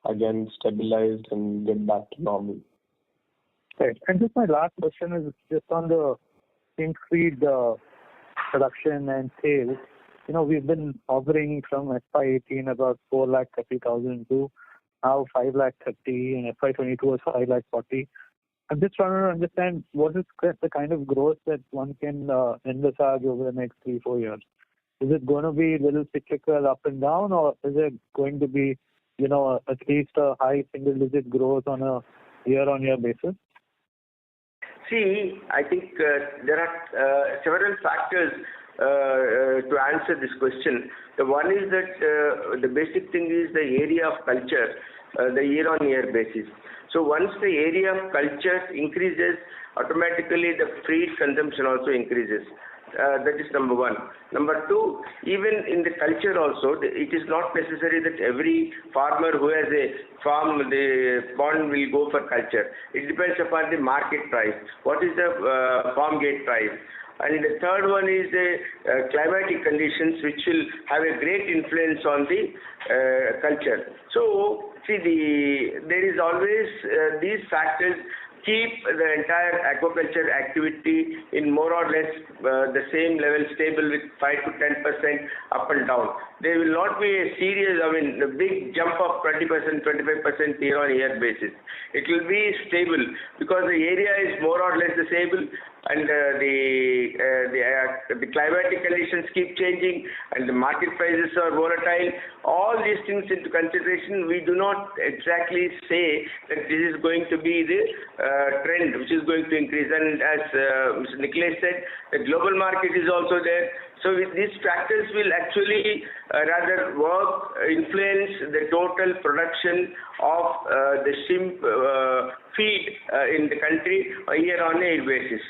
Speaker 7: again stabilized and get back to normal.
Speaker 8: Right. And just my last question is just on the shrimp feed production and sales. We've been hovering from FY18 about 430,000 to now 530,000, and FY22 was 540,000. I'm just trying to understand what is the kind of growth that one can envisage over the next 3-4 years. Is it going to be a little cyclical up and down, or is it going to be, at least a high single-digit growth on a year-on-year basis?
Speaker 2: See, I think there are several factors to answer this question. The one is that the basic thing is the area of culture, the year-on-year basis. So once the area of culture increases, automatically the feed consumption also increases. That is number one. Number two, even in the culture also, it is not necessary that every farmer who has a farm, the pond will go for culture. It depends upon the market price. What is the farm gate price? And the third one is the climatic conditions, which will have a great influence on the culture. So, see, there is always these factors keep the entire aquaculture activity in more or less the same level, stable with 5 to 10% up and down. There will not be a serious, a big jump of 20%, 25% year-on-year basis. It will be stable because the area is more or less stable, and the climatic conditions keep changing, and the market prices are volatile. All these things into consideration, we do not exactly say that this is going to be the trend which is going to increase. And as Mr. Nicholas said, the global market is also there. So these factors will actually rather influence the total production of the shrimp feed in the country on a year-on-year basis.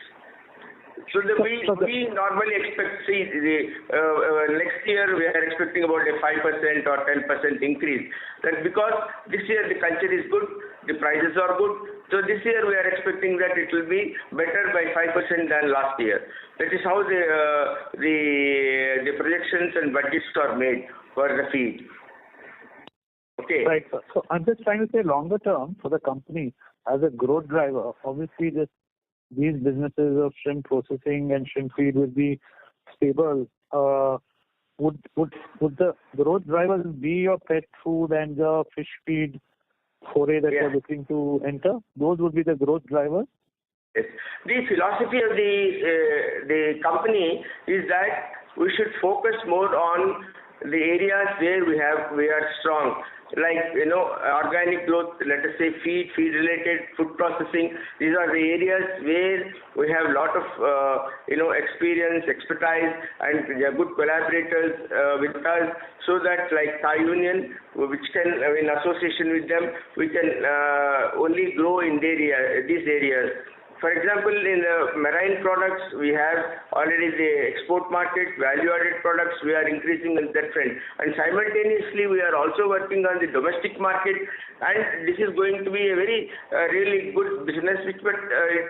Speaker 2: So we normally expect, next year we are expecting about a 5% or 10% increase. That's because this year the culture is good, the prices are good. So this year we are expecting that it will be better by 5% than last year. That is how the projections and budgets are made for the feed. Okay.
Speaker 8: Right. So I'm just trying to say longer term for the company as a growth driver. Obviously, these businesses of shrimp processing and shrimp feed will be stable. Would the growth drivers be your pet food and the fish feed foray that you're looking to enter? Those would be the growth drivers?
Speaker 2: Yes. The philosophy of the company is that we should focus more on the areas where we are strong, like organic growth, let us say feed related, food processing. These are the areas where we have a lot of experience, expertise, and good collaborators with us, so that like Thai Union, which can in association with them, we can only grow in these areas. For example, in marine products, we have already the export market, value-added products, we are increasing in that trend. And simultaneously, we are also working on the domestic market, and this is going to be a very really good business, but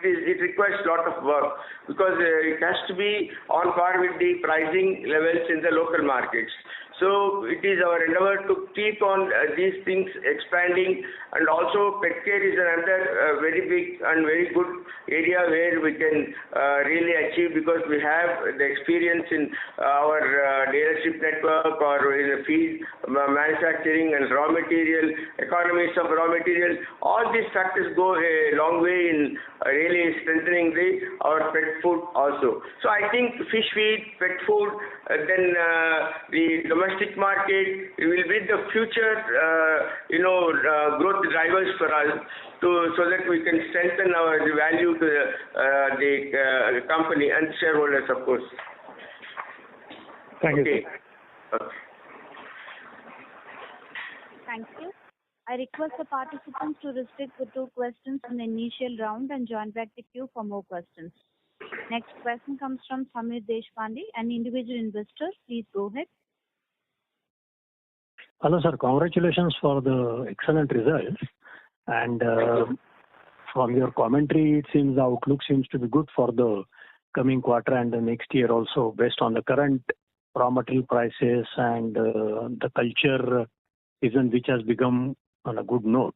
Speaker 2: it requires a lot of work, because it has to be on par with the pricing levels in the local markets. So it is our endeavor to keep on these things expanding, and also pet care is another very big and very good area where we can really achieve, because we have the experience in our dealership network or in the feed manufacturing and raw material, economies of raw material. All these factors go a long way in really strengthening our pet food also. So I think fish feed, pet food, then the domestic market will be the future growth drivers for us, so that we can strengthen the value to the company and shareholders, of course.
Speaker 6: Thank you.
Speaker 2: Okay.
Speaker 1: Thank you. I request the participants to restrict to 2 questions in the initial round and join back the queue for more questions. Next question comes from Samir Deshpande, an individual investor. Please go ahead.
Speaker 11: Hello, sir. Congratulations for the excellent results. And from your commentary, it seems the outlook seems to be good for the coming quarter and the next year also, based on the current raw material prices and the culture season, which has become on a good note.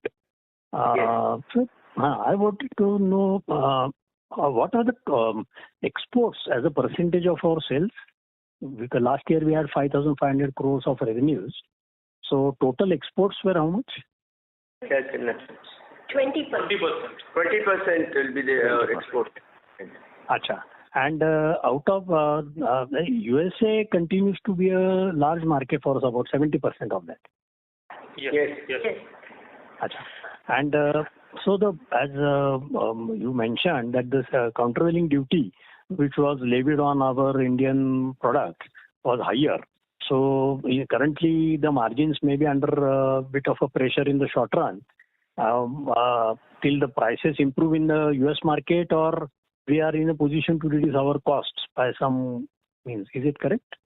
Speaker 2: Yes.
Speaker 11: So, I wanted to know what are the exports as a percentage of our sales? Because last year we had 5,500 crores of revenues. So total exports were how much?
Speaker 3: 20%.
Speaker 2: 20% will be the export.
Speaker 11: Acha. And out of USA continues to be a large market for us, about 70% of that.
Speaker 2: Yes.
Speaker 11: Acha. And so as you mentioned that this countervailing duty, which was levied on our Indian products, was higher. So currently the margins may be under a bit of a pressure in the short run till the prices improve in the US market, or we are in a position to reduce our costs by some means. Is it correct?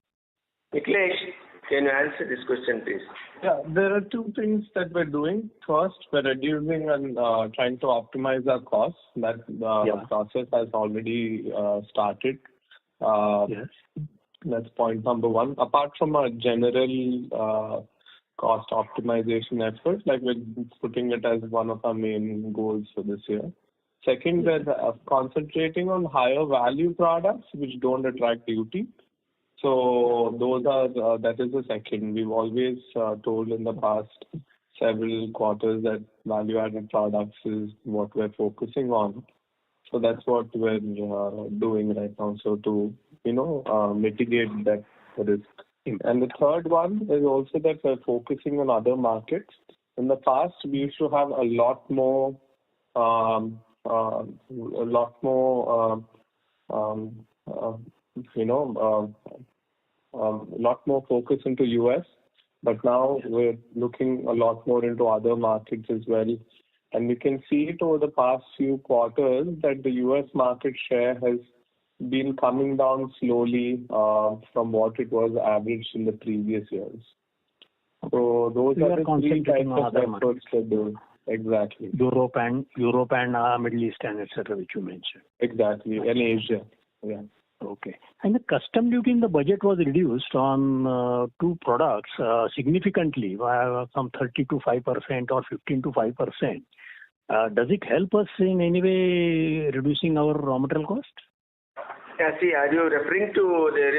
Speaker 2: Niklesh, can you answer this question, please?
Speaker 7: Yeah, there are 2 things that we're doing. First, we're reducing and trying to optimize our costs. That process has already started.
Speaker 11: Yes.
Speaker 7: That's point number 1. Apart from our general cost optimization efforts, like we're putting it as one of our main goals for this year. Second, we're concentrating on higher value products which don't attract duty. So those are that is the second. We've always told in the past several quarters that value-added products is what we're focusing on. So that's what we're doing right now. So to mitigate that risk. And the third one is also that we're focusing on other markets. In the past, we used to have a lot more focus into US, but now we're looking a lot more into other markets as well. And we can see it over the past few quarters that the US market share has been coming down slowly from what it was averaged in the previous years. So those are the 3 types of efforts we're doing. Exactly.
Speaker 11: Europe and Middle East and etc., which you mentioned.
Speaker 7: Exactly, and Asia. Yeah.
Speaker 11: Okay. And the custom duty in the budget was reduced on 2 products significantly, from 30 to 5% or 15 to 5%. Does it help us in any way reducing our raw material cost?
Speaker 2: Yeah, see, are you referring to the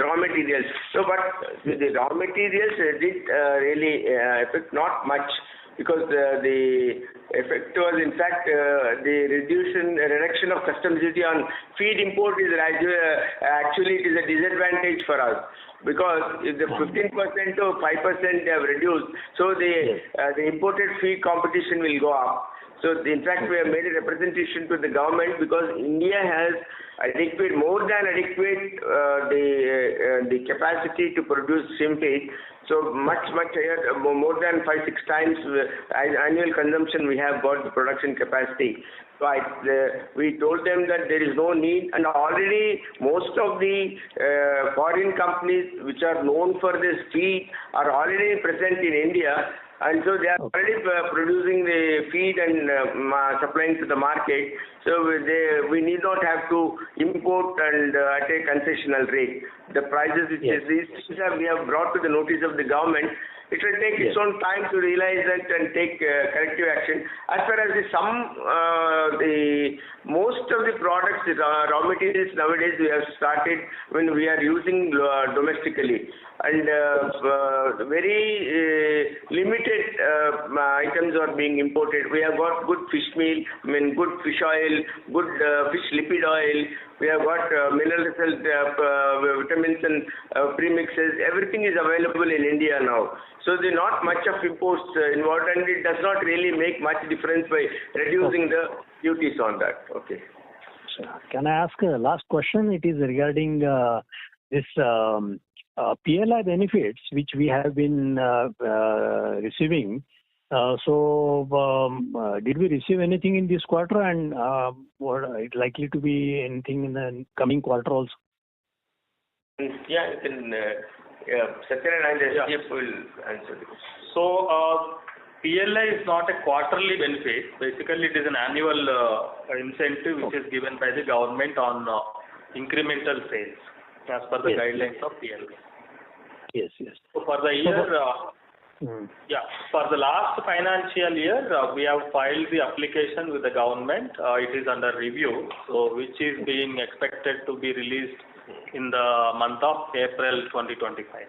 Speaker 2: raw materials? No, but the raw materials did really affect not much, because the effect was, in fact, the reduction of customs duty on feed import is actually it is a disadvantage for us, because if the 15% to 5% they have reduced, so the imported feed competition will go up. So in fact, we have made a representation to the government, because India has more than adequate the capacity to produce shrimp feed. So much higher, more than 5-6 times annual consumption we have got the production capacity. So we told them that there is no need, and already most of the foreign companies which are known for this feed are already present in India. And so they are already producing the feed and supplying to the market. So we need not have to import and at a concessional rate. The prices which we have brought to the notice of the government, it will take its own time to realize that and take corrective action. As far as most of the products, raw materials nowadays we have started when we are using domestically, and very limited items are being imported. We have got good fish meal, good fish oil, good fish lipid oil. We have got mineral salt, vitamins and premixes. Everything is available in India now. So there is not much of imports involved, and it does not really make much difference by reducing the duties on that. Okay.
Speaker 11: Can I ask a last question? It is regarding this PLI benefits which we have been receiving. Did we receive anything in this quarter, and what it likely to be anything in the coming quarter also?
Speaker 2: Yeah, Satyan and SGF will answer this.
Speaker 4: So PLI is not a quarterly benefit. Basically, it is an annual incentive which is given by the government on incremental sales as per the guidelines of PLI.
Speaker 11: Yes.
Speaker 4: So for the year, for the last financial year, we have filed the application with the government. It is under review, so which is being expected to be released in the month of April 2025.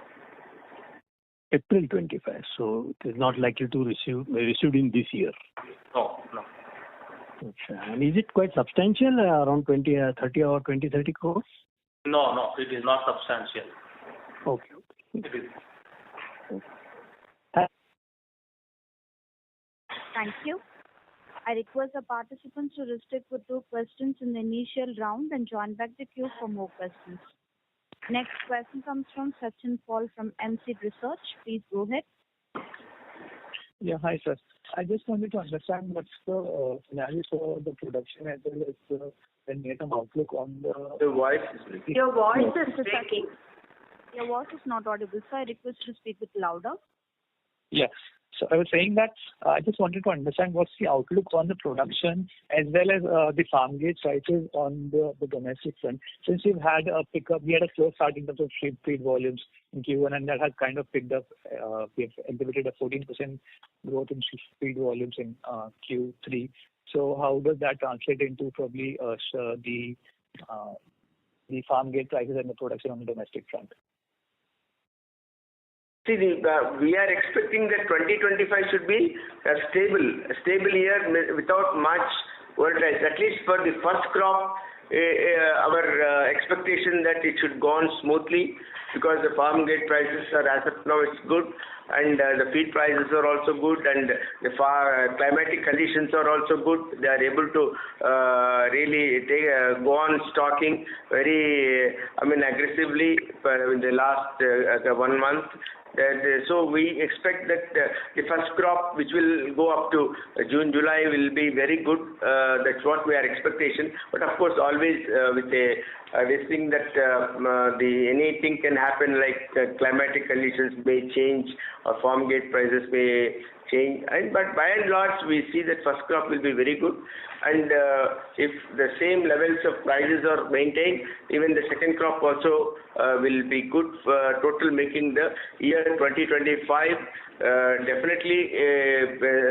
Speaker 11: April 25. So it is not likely to received in this year.
Speaker 4: No.
Speaker 11: Okay. And is it quite substantial, around 30 crores?
Speaker 4: No, it is not substantial.
Speaker 11: Okay.
Speaker 4: It is.
Speaker 1: Thank you. I request the participants to restrict with 2 questions in the initial round and join back the queue for more questions. Next question comes from Sachin Paul from MC Research. Please go ahead.
Speaker 12: Yeah, hi sir. I just wanted to understand what's the scenario for the production as well as the near-term outlook on the...
Speaker 2: Your voice is breaking.
Speaker 3: Your voice is breaking.
Speaker 1: Your voice is not audible, so I request you to speak a bit louder.
Speaker 12: Yes. So I was saying that I just wanted to understand what's the outlook on the production as well as the farm gate prices on the domestic front. Since we've had a pickup, we had a slow start in terms of shrimp feed volumes in Q1, and that has kind of picked up. We have exhibited a 14% growth in shrimp feed volumes in Q3. So how does that translate into probably the farm gate prices and the production on the domestic front?
Speaker 2: See, we are expecting that 2025 should be a stable year without much volatility. At least for the first crop, our expectation that it should go on smoothly, because the farm gate prices are, as of now, it's good, and the feed prices are also good, and the climatic conditions are also good. They are able to really go on stocking very, aggressively in the last 1 month. So we expect that the first crop, which will go up to June, July, will be very good. That's what we are expectation. But of course, always with this thing that anything can happen, like climatic conditions may change or farm gate prices may change. But by and large, we see that first crop will be very good. And if the same levels of prices are maintained, even the second crop also will be good, total making the year 2025 definitely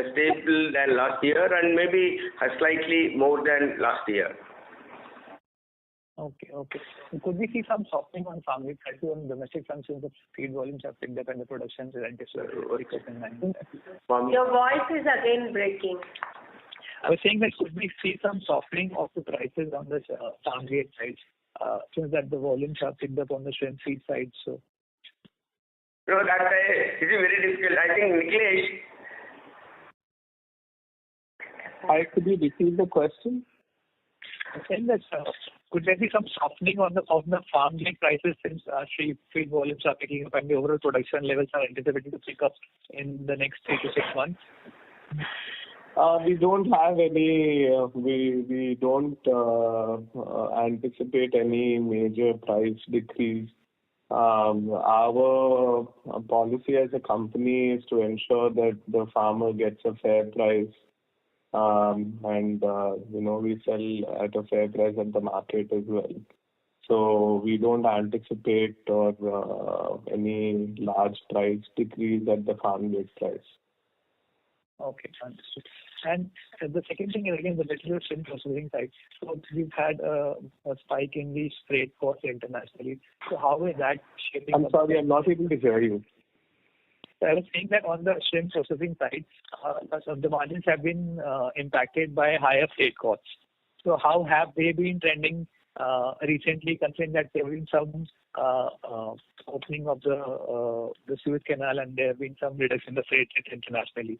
Speaker 2: stable than last year, and maybe slightly more than last year.
Speaker 12: Okay. Could we see some softening on farm gate prices on domestic front since the feed volumes have picked up and the production is anticipated to pick up in line?
Speaker 3: Your voice is again breaking.
Speaker 12: I was saying that could we see some softening of the prices on the farm gate side since that the volumes have picked up on the shrimp feed side? So.
Speaker 2: No, it is very difficult. I think Niklesh.
Speaker 7: Could you repeat the question?
Speaker 12: I'm saying that could there be some softening on the farm gate prices since feed volumes are picking up and the overall production levels are anticipated to pick up in the next 3 to 6 months?
Speaker 7: We don't have any. We don't anticipate any major price decrease. Our policy as a company is to ensure that the farmer gets a fair price. We sell at a fair price at the market as well. So we don't anticipate any large price decrease at the farm gate price.
Speaker 12: Okay, understood. And the second thing is again the material shrimp processing side. So we've had a spike in the freight costs internationally. So how is that shaping?
Speaker 7: I'm sorry, I'm not able to hear you.
Speaker 12: I was saying that on the shrimp processing side, the margins have been impacted by higher freight costs. So how have they been trending recently, considering that there have been some opening of the Suez Canal and there have been some reduction in the freight rate internationally?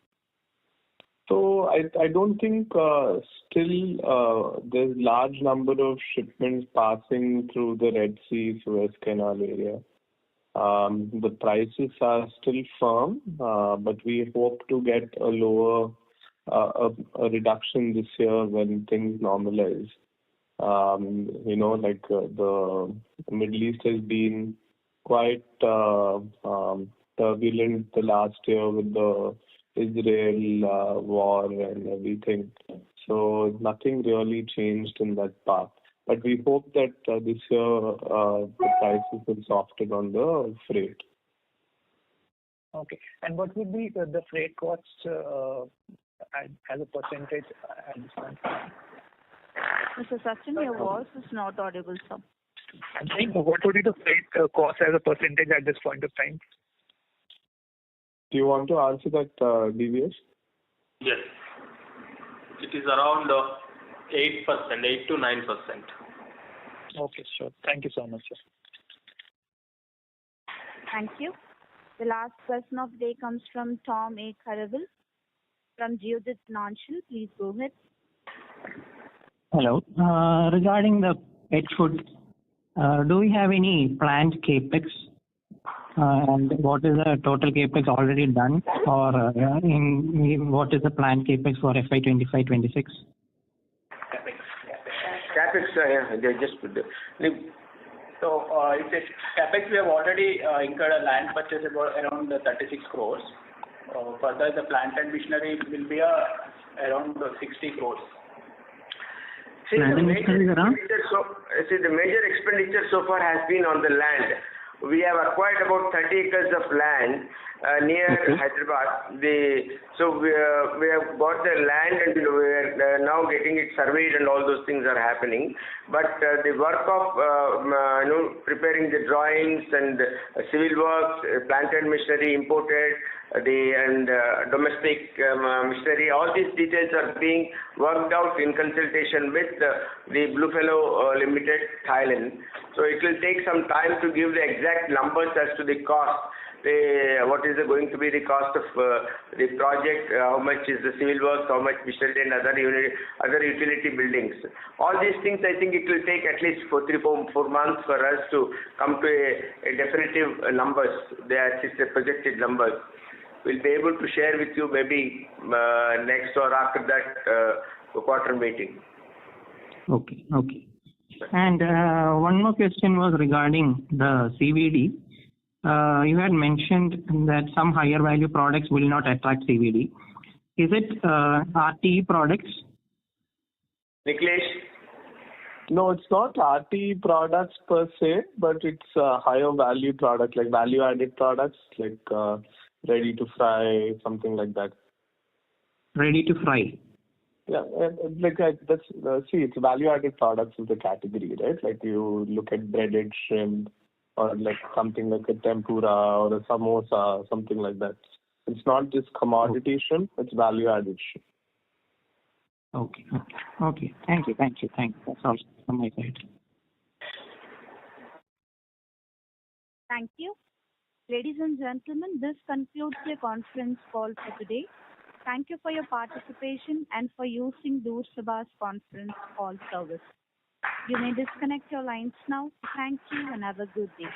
Speaker 7: So I don't think still there's large number of shipments passing through the Red Sea, Suez Canal area. The prices are still firm, but we hope to get a lower a reduction this year when things normalize. The Middle East has been quite turbulent the last year with the Israel war and everything. So nothing really changed in that part. But we hope that this year the prices will soften on the freight.
Speaker 12: Okay. And what would be the freight costs as a percentage at this point?
Speaker 1: Mr. Sachin, your voice is not audible, sir.
Speaker 12: I'm saying what would be the freight cost as a percentage at this point of time?
Speaker 7: Do you want to answer that, DVS?
Speaker 4: Yes. It is around 8%, 8 to 9%.
Speaker 12: Okay, sure. Thank you so much, sir.
Speaker 1: Thank you. The last question of the day comes from Tom A. Karaval from Geodit Financial. Please go ahead.
Speaker 13: Hello. Regarding the pet food, do we have any planned capex? And what is the total capex already done, or what is the planned capex for FY25-26?
Speaker 2: Capex, they just put the.
Speaker 5: So it's capex. We have already incurred a land purchase around 36 crores. Further, the plant and machinery will be around 60 crores.
Speaker 2: The major expenditure so far has been on the land. We have acquired about 30 acres of land near Hyderabad. So we have bought the land and we are now getting it surveyed and all those things are happening. But the work of preparing the drawings and civil works, plant and machinery imported, and domestic machinery, all these details are being worked out in consultation with the Bluefalo Limited, Thailand. So it will take some time to give the exact numbers as to the cost. What is going to be the cost of the project, how much is the civil works, how much machinery and other utility buildings. All these things, I think it will take at least 4 months for us to come to a definitive numbers. They are just the projected numbers. We'll be able to share with you maybe next or after that quarter meeting.
Speaker 13: Okay. And one more question was regarding the CVD. You had mentioned that some higher value products will not attract CVD. Is it RTE products?
Speaker 2: Niklesh?
Speaker 7: No, it's not RTE products per se, but it's higher value product, like value added products, like ready to fry, something like that.
Speaker 13: Ready to fry?
Speaker 7: Yeah, see, it's value-added products is the category, right? Like you look at breaded shrimp or like something like a tempura or a samosa, something like that. It's not just commodity shrimp, it's value-added shrimp.
Speaker 13: Okay. Thank you. That's all from my side.
Speaker 1: Thank you. Ladies and gentlemen, this concludes the conference call for today. Thank you for your participation and for using Doorsaba's conference call service. You may disconnect your lines now. Thank you and have a good day.